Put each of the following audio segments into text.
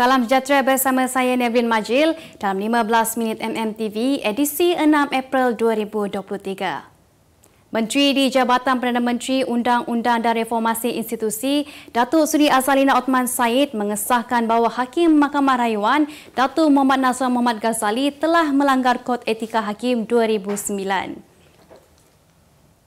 Salam sejahtera bersama saya Nevin Majil dalam 15 minit MMTV edisi 6 April 2023. Menteri di Jabatan Perdana Menteri Undang-Undang dan Reformasi Institusi Datuk Seri Azalina Othman Said mengesahkan bahawa Hakim Mahkamah Rayuan Datuk Muhammad Nazlan Muhammad Ghazali telah melanggar Kod Etika Hakim 2009.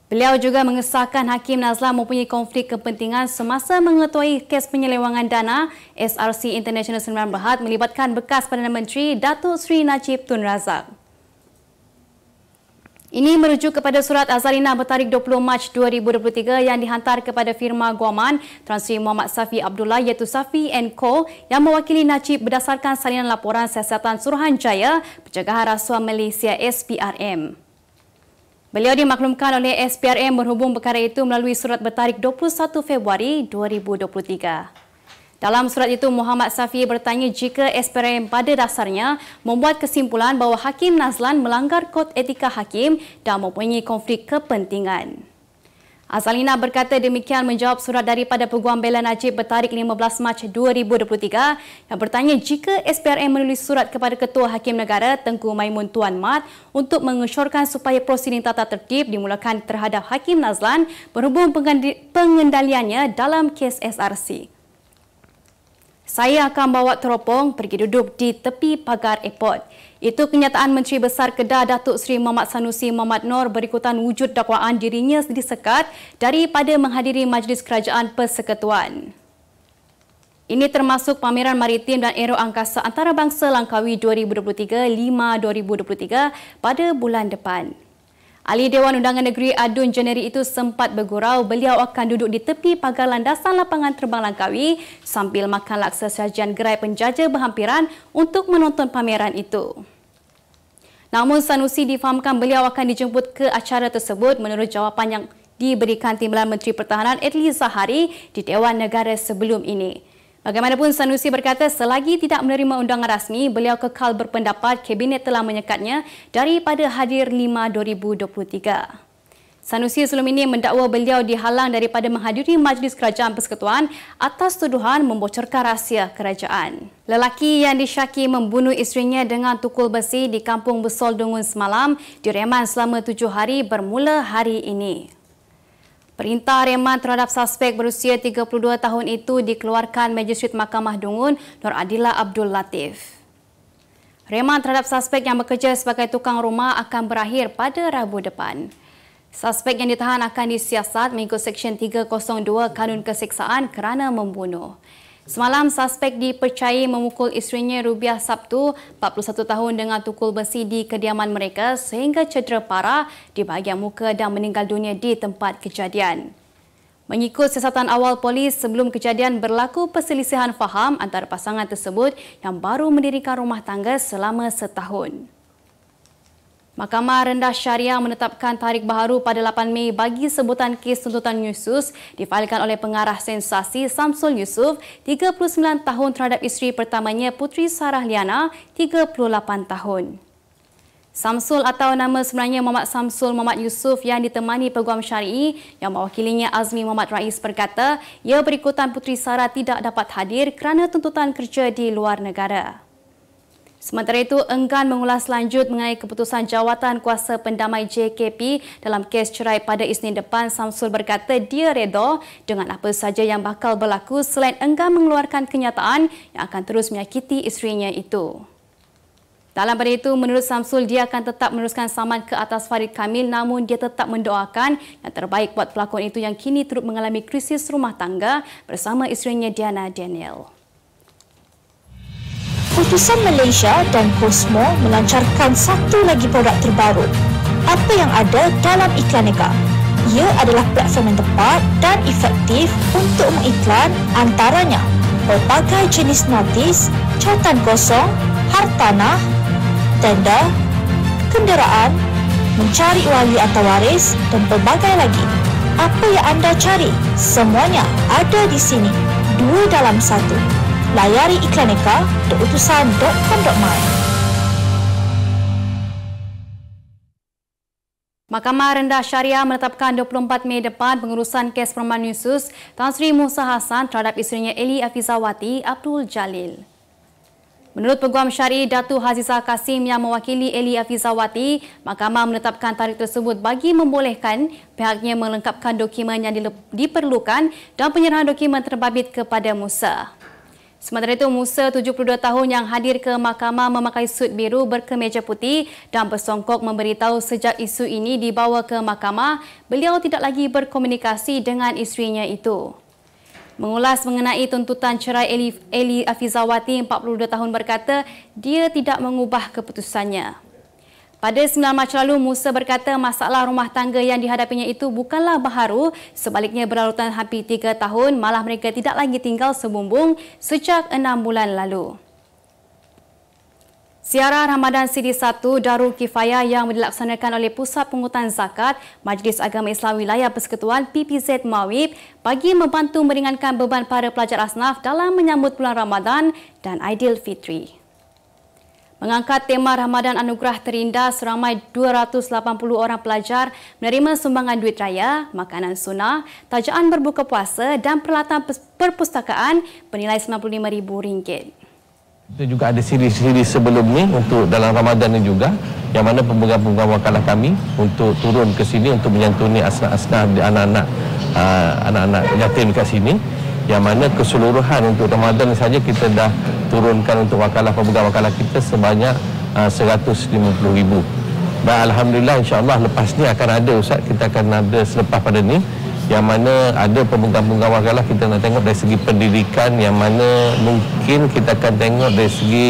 Beliau juga mengesahkan Hakim Nazlan mempunyai konflik kepentingan semasa mengetuai kes penyelewangan dana SRC International Sdn Bhd melibatkan bekas Perdana Menteri Datuk Seri Najib Tun Razak. Ini merujuk kepada surat Azalina bertarikh 20 Mac 2023 yang dihantar kepada firma guaman Tan Sri Muhammad Safi Abdullah iaitu Safi & Co yang mewakili Najib berdasarkan salinan laporan Siasatan Suruhanjaya Pencegahan Rasuah Malaysia SPRM. Beliau dimaklumkan oleh SPRM berhubung perkara itu melalui surat bertarikh 21 Februari 2023. Dalam surat itu, Muhammad Safi bertanya jika SPRM pada dasarnya membuat kesimpulan bahawa Hakim Nazlan melanggar Kod Etika Hakim dan mempunyai konflik kepentingan. Azalina berkata demikian menjawab surat daripada Peguam Bela Najib bertarikh 15 Mac 2023 yang bertanya jika SPRM menulis surat kepada Ketua Hakim Negara Tengku Maimun Tuan Mat untuk mengesyorkan supaya prosiding tata tertib dimulakan terhadap Hakim Nazlan berhubung pengendaliannya dalam kes SRC. Saya akan bawa teropong pergi duduk di tepi pagar airport. Itu kenyataan Menteri Besar Kedah Datuk Seri Muhammad Sanusi Muhammad Noor berikutan wujud dakwaan dirinya disekat daripada menghadiri Majlis Kerajaan Persekutuan. Ini termasuk pameran maritim dan aero angkasa antarabangsa Langkawi 2023-5-2023 pada bulan depan. Ahli Dewan Undangan Negeri Adun Jeneri itu sempat bergurau beliau akan duduk di tepi pagar landasan lapangan terbang Langkawi sambil makan laksa sajian gerai penjajah berhampiran untuk menonton pameran itu. Namun Sanusi difahamkan beliau akan dijemput ke acara tersebut menurut jawapan yang diberikan Timbalan Menteri Pertahanan Adli Zahari di Dewan Negara sebelum ini. Bagaimanapun Sanusi berkata selagi tidak menerima undangan rasmi, beliau kekal berpendapat Kabinet telah menyekatnya daripada hadir 5/2023. Sanusi sebelum ini mendakwa beliau dihalang daripada menghadiri Majlis Kerajaan Persekutuan atas tuduhan membocorkan rahsia kerajaan. Lelaki yang disyaki membunuh isterinya dengan tukul besi di Kampung Besol Dungun semalam direman selama 7 hari bermula hari ini. Perintah reman terhadap suspek berusia 32 tahun itu dikeluarkan Magistrate Mahkamah Dungun Nur Adila Abdul Latif. Reman terhadap suspek yang bekerja sebagai tukang rumah akan berakhir pada Rabu depan. Suspek yang ditahan akan disiasat mengikut Seksyen 302 Kanun Keseksaan kerana membunuh. Semalam, suspek dipercayai memukul isterinya Rubiah Sabtu, 41 tahun dengan tukul besi di kediaman mereka sehingga cedera parah di bahagian muka dan meninggal dunia di tempat kejadian. Mengikut siasatan awal polis, sebelum kejadian berlaku perselisihan faham antara pasangan tersebut yang baru mendirikan rumah tangga selama setahun. Mahkamah Rendah Syariah menetapkan tarikh baharu pada 8 Mei bagi sebutan kes tuntutan Yusus difailkan oleh pengarah sensasi Samsul Yusof, 39 tahun terhadap isteri pertamanya Puteri Sarah Liana, 38 tahun. Samsul atau nama sebenarnya Muhammad Samsul Muhammad Yusof yang ditemani Peguam Syari'i yang mewakilinya Azmi Muhammad Rais berkata ia berikutan Puteri Sarah tidak dapat hadir kerana tuntutan kerja di luar negara. Sementara itu, enggan mengulas lanjut mengenai keputusan Jawatan Kuasa Pendamai JKP dalam kes cerai pada Isnin depan. Samsul berkata dia reda dengan apa sahaja yang bakal berlaku selain enggan mengeluarkan kenyataan yang akan terus menyakiti isterinya itu. Dalam pada itu, menurut Samsul, dia akan tetap meneruskan saman ke atas Farid Kamil namun dia tetap mendoakan yang terbaik buat pelakon itu yang kini turut mengalami krisis rumah tangga bersama isterinya Diana Daniel. Putusan Malaysia dan Cosmo melancarkan satu lagi produk terbaru. Apa yang ada dalam Iklaneka? Ia adalah platform yang tepat dan efektif untuk mengiklan antaranya berbagai jenis notis, cautan kosong, hartanah, tender, kenderaan, mencari wali atau waris dan pelbagai lagi. Apa yang anda cari? Semuanya ada di sini. 2 dalam 1. Layari iklaneka.utusan.com.my. Mahkamah Rendah Syariah menetapkan 24 Mei depan pengurusan kes perman Yusus Tan Sri Musa Hassan terhadap isterinya Eli Afizawati Abdul Jalil. Menurut Peguam Syar'i Datuk Hazizah Kasim yang mewakili Eli Afizawati, mahkamah menetapkan tarikh tersebut bagi membolehkan pihaknya melengkapkan dokumen yang diperlukan dan penyerahan dokumen terbabit kepada Musa. Sementara itu, Musa, 72 tahun yang hadir ke mahkamah memakai sut biru berkemeja putih dan bersongkok memberitahu sejak isu ini dibawa ke mahkamah, beliau tidak lagi berkomunikasi dengan isterinya itu. Mengulas mengenai tuntutan cerai Eli Afizawati, 42 tahun berkata dia tidak mengubah keputusannya. Pada 9 Mac lalu, Musa berkata masalah rumah tangga yang dihadapinya itu bukanlah baharu, sebaliknya berlarutan hampir 3 tahun, malah mereka tidak lagi tinggal sebumbung sejak 6 bulan lalu. Ziarah Ramadan CD1 Darul Kifayah yang dilaksanakan oleh Pusat Pungutan Zakat Majlis Agama Islam Wilayah Persekutuan PPZ Mawib bagi membantu meringankan beban para pelajar asnaf dalam menyambut bulan Ramadan dan Aidilfitri. Mengangkat tema Ramadan Anugerah Terindah, seramai 280 orang pelajar menerima sumbangan duit raya, makanan sunnah, tajaan berbuka puasa dan peralatan perpustakaan bernilai RM95,000. Kita juga ada siri-siri sebelum ni untuk dalam Ramadan ni juga, yang mana pemegang-pemegang wakalah kami untuk turun ke sini untuk menyantuni asnaf-asnaf anak-anak yatim kat sini, yang mana keseluruhan untuk Ramadan ni saja kita dah turunkan untuk pemegang wakalah kita sebanyak 150,000. Dan alhamdulillah, insya-Allah lepas ni akan ada, Ustaz, kita akan ada selepas pada ni, yang mana ada pemegang-pemegang wakalah kita nak tengok dari segi pendidikan, yang mana mungkin kita akan tengok dari segi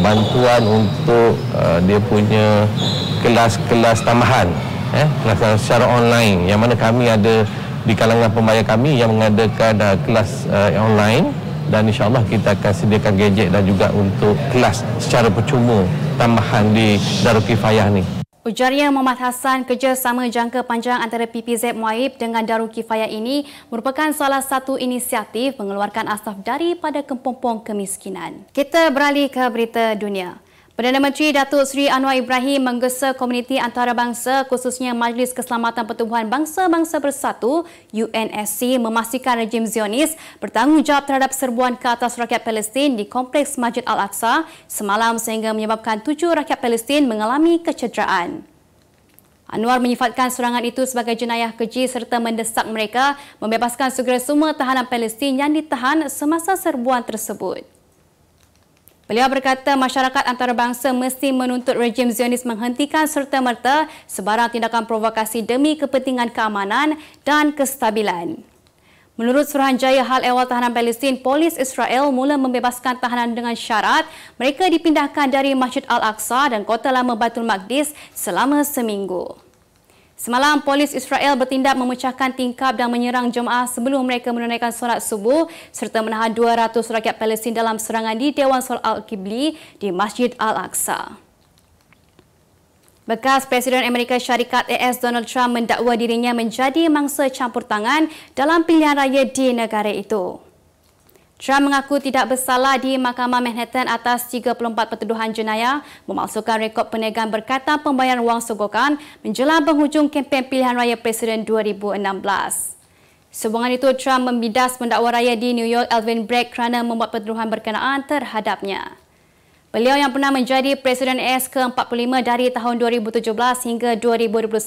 bantuan untuk dia punya kelas-kelas tambahan, kelas secara online, yang mana kami ada di kalangan pembayar kami yang mengadakan kelas online, dan insya-Allah kita akan sediakan gadget dan juga untuk kelas secara percuma tambahan di Darul Kifayah ni. Ujarnya Muhammad Hassan, kerjasama jangka panjang antara PPZ Muaib dengan Darul Kifayah ini merupakan salah satu inisiatif mengeluarkan asnaf daripada kepompong kemiskinan. Kita beralih ke berita dunia. Perdana Menteri Datuk Seri Anwar Ibrahim menggesa komuniti antarabangsa, khususnya Majlis Keselamatan Pertubuhan Bangsa-Bangsa Bersatu UNSC, memastikan rejim Zionis bertanggungjawab terhadap serbuan ke atas rakyat Palestin di Kompleks Masjid Al-Aqsa semalam sehingga menyebabkan 7 rakyat Palestin mengalami kecederaan. Anwar menyifatkan serangan itu sebagai jenayah keji serta mendesak mereka membebaskan segera semua tahanan Palestin yang ditahan semasa serbuan tersebut. Beliau berkata masyarakat antarabangsa mesti menuntut rejim Zionis menghentikan serta-merta sebarang tindakan provokasi demi kepentingan keamanan dan kestabilan. Menurut Suruhanjaya Hal Ehwal Tahanan Palestin, polis Israel mula membebaskan tahanan dengan syarat mereka dipindahkan dari Masjid Al-Aqsa dan Kota Lama Baitul Maqdis selama seminggu. Semalam, polis Israel bertindak memecahkan tingkap dan menyerang jemaah sebelum mereka menunaikan solat subuh serta menahan 200 rakyat Palestin dalam serangan di Dewan Solat Al-Qibli di Masjid Al-Aqsa. Bekas Presiden Amerika Syarikat AS Donald Trump mendakwa dirinya menjadi mangsa campur tangan dalam pilihan raya di negara itu. Trump mengaku tidak bersalah di Mahkamah Manhattan atas 34 pertuduhan jenayah memalsukan rekod perniagaan berkaitan pembayaran wang sogokan menjelang penghujung kempen pilihan raya Presiden 2016. Sehubungan itu, Trump membidas pendakwa raya di New York Alvin Bragg kerana membuat pertuduhan berkenaan terhadapnya. Beliau yang pernah menjadi Presiden AS ke-45 dari tahun 2017 hingga 2021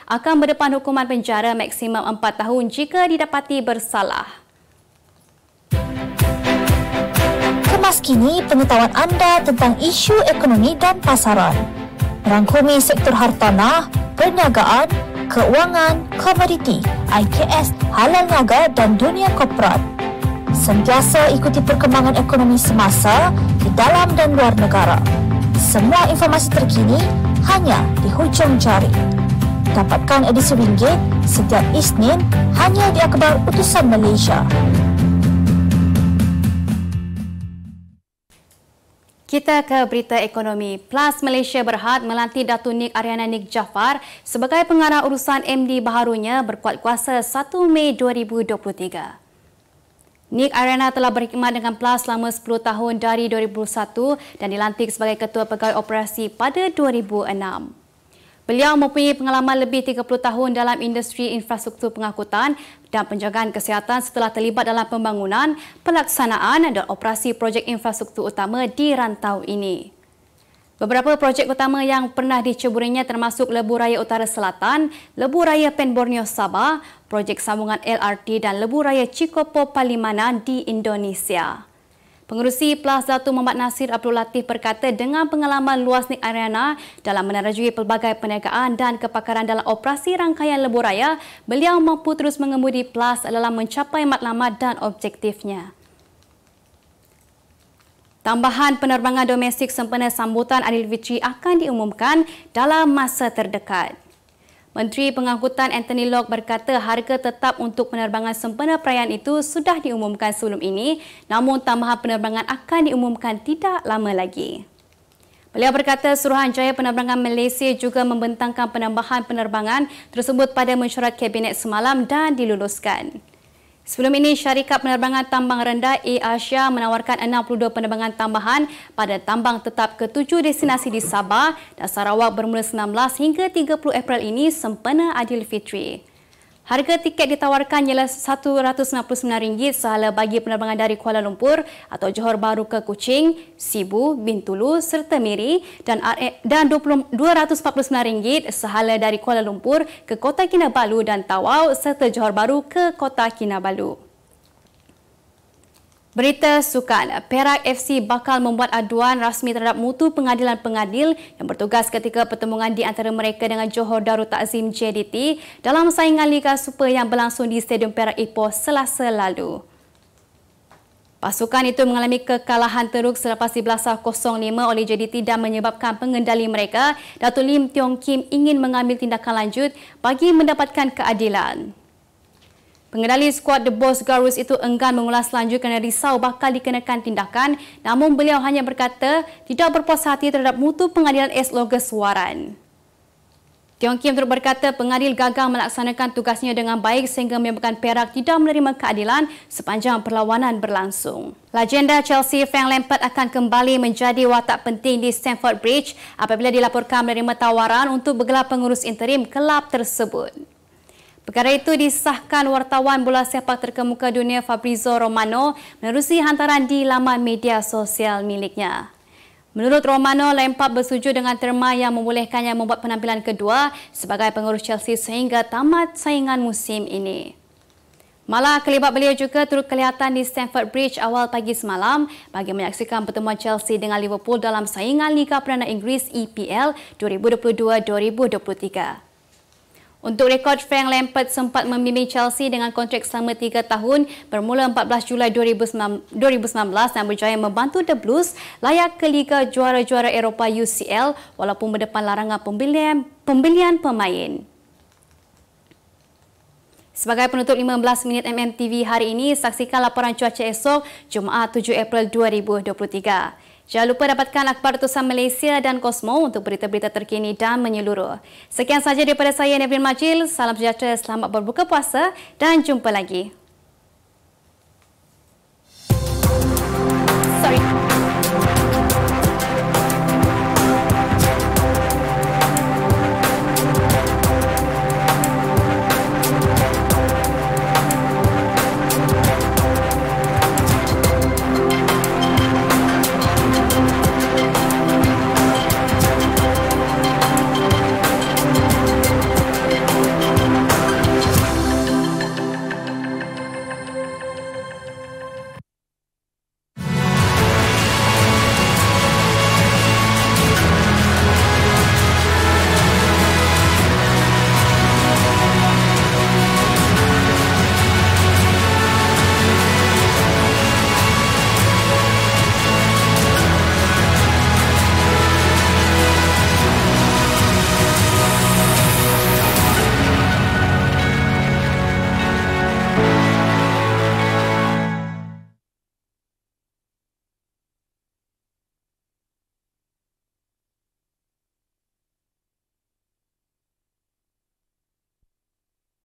akan berdepan hukuman penjara maksimum 4 tahun jika didapati bersalah. Kemas kini pengetahuan anda tentang isu ekonomi dan pasaran. Merangkumi sektor hartanah, perniagaan, keuangan, komoditi, IKS, halal niaga dan dunia korporat. Sentiasa ikuti perkembangan ekonomi semasa di dalam dan luar negara. Semua informasi terkini hanya di hujung jari. Dapatkan edisi ringgit setiap Isnin hanya di Akhbar Utusan Malaysia. Kita ke berita ekonomi. PLUS Malaysia Berhad melantik Datuk Nik Ariana Nik Jaafar sebagai pengarah urusan MD baharunya berkuat kuasa 1 Mei 2023. Nik Ariana telah berkhidmat dengan PLUS selama 10 tahun dari 2001 dan dilantik sebagai Ketua Pegawai Operasi pada 2006. Beliau mempunyai pengalaman lebih 30 tahun dalam industri infrastruktur pengangkutan dan penjagaan kesihatan setelah terlibat dalam pembangunan, pelaksanaan dan operasi projek infrastruktur utama di rantau ini. Beberapa projek utama yang pernah diceburinya termasuk Lebuh Raya Utara Selatan, Lebuh Raya Pen Borneo Sabah, projek sambungan LRT dan Lebuh Raya Cikopo Palimanan di Indonesia. Pengerusi PLAS Datuk Muhammad Nasir Abdul Latif berkata dengan pengalaman luas Nik Ariana dalam menerjui pelbagai perniagaan dan kepakaran dalam operasi rangkaian Lebuh Raya, beliau mampu terus mengemudi PLAS dalam mencapai matlamat dan objektifnya. Tambahan penerbangan domestik sempena sambutan Aidilfitri akan diumumkan dalam masa terdekat. Menteri Pengangkutan Anthony Locke berkata harga tetap untuk penerbangan sempena perayaan itu sudah diumumkan sebelum ini, namun tambahan penerbangan akan diumumkan tidak lama lagi. Beliau berkata Suruhanjaya Penerbangan Malaysia juga membentangkan penambahan penerbangan tersebut pada mesyuarat Kabinet semalam dan diluluskan. Sebelum ini, syarikat penerbangan tambang rendah AirAsia menawarkan 62 penerbangan tambahan pada tambang tetap ke-7 destinasi di Sabah dan Sarawak bermula 19 hingga 30 April ini sempena Aidilfitri. Harga tiket ditawarkan ialah RM199 sehala bagi penerbangan dari Kuala Lumpur atau Johor Bahru ke Kuching, Sibu, Bintulu serta Miri dan RM249 sehala dari Kuala Lumpur ke Kota Kinabalu dan Tawau serta Johor Bahru ke Kota Kinabalu. Berita sukan, Perak FC bakal membuat aduan rasmi terhadap mutu pengadilan pengadil yang bertugas ketika pertembungan di antara mereka dengan Johor Darul Takzim JDT dalam saingan Liga Super yang berlangsung di Stadium Perak Ipoh Selasa lalu. Pasukan itu mengalami kekalahan teruk selepas dibelasah 0-5 oleh JDT dan menyebabkan pengendali mereka, Datuk Lim Tiong Kim, ingin mengambil tindakan lanjut bagi mendapatkan keadilan. Pengendali skuad The Boss Garus itu enggan mengulas lanjut kerana risau bakal dikenakan tindakan, namun beliau hanya berkata tidak berpuas hati terhadap mutu pengadilan S-Loga Suaran. Tiong Kim turut berkata pengadil gagal melaksanakan tugasnya dengan baik sehingga menyebabkan Perak tidak menerima keadilan sepanjang perlawanan berlangsung. Legenda Chelsea Frank Lampard akan kembali menjadi watak penting di Stamford Bridge apabila dilaporkan menerima tawaran untuk bergelar pengurus interim kelab tersebut. Perkara itu disahkan wartawan bola sepak terkemuka dunia Fabrizio Romano menerusi hantaran di laman media sosial miliknya. Menurut Romano, Lampard bersetuju dengan terma yang membolehkannya membuat penampilan kedua sebagai pengurus Chelsea sehingga tamat saingan musim ini. Malah kelibat beliau juga turut kelihatan di Stamford Bridge awal pagi semalam bagi menyaksikan pertemuan Chelsea dengan Liverpool dalam saingan Liga Perdana Inggeris EPL 2022-2023. Untuk rekod, Frank Lampard sempat membimbing Chelsea dengan kontrak selama 3 tahun bermula 14 Julai 2019 dan berjaya membantu The Blues layak ke Liga Juara-Juara Eropah UCL walaupun berdepan larangan pembelian pemain. Sebagai penutup 15 minit MMTV hari ini, saksikan laporan cuaca esok Jumaat 7 April 2023. Jangan lupa dapatkan akhbar utusan Malaysia dan Kosmo untuk berita-berita terkini dan menyeluruh. Sekian sahaja daripada saya, Nevin Majil. Salam sejahtera, selamat berbuka puasa dan jumpa lagi. Sorry.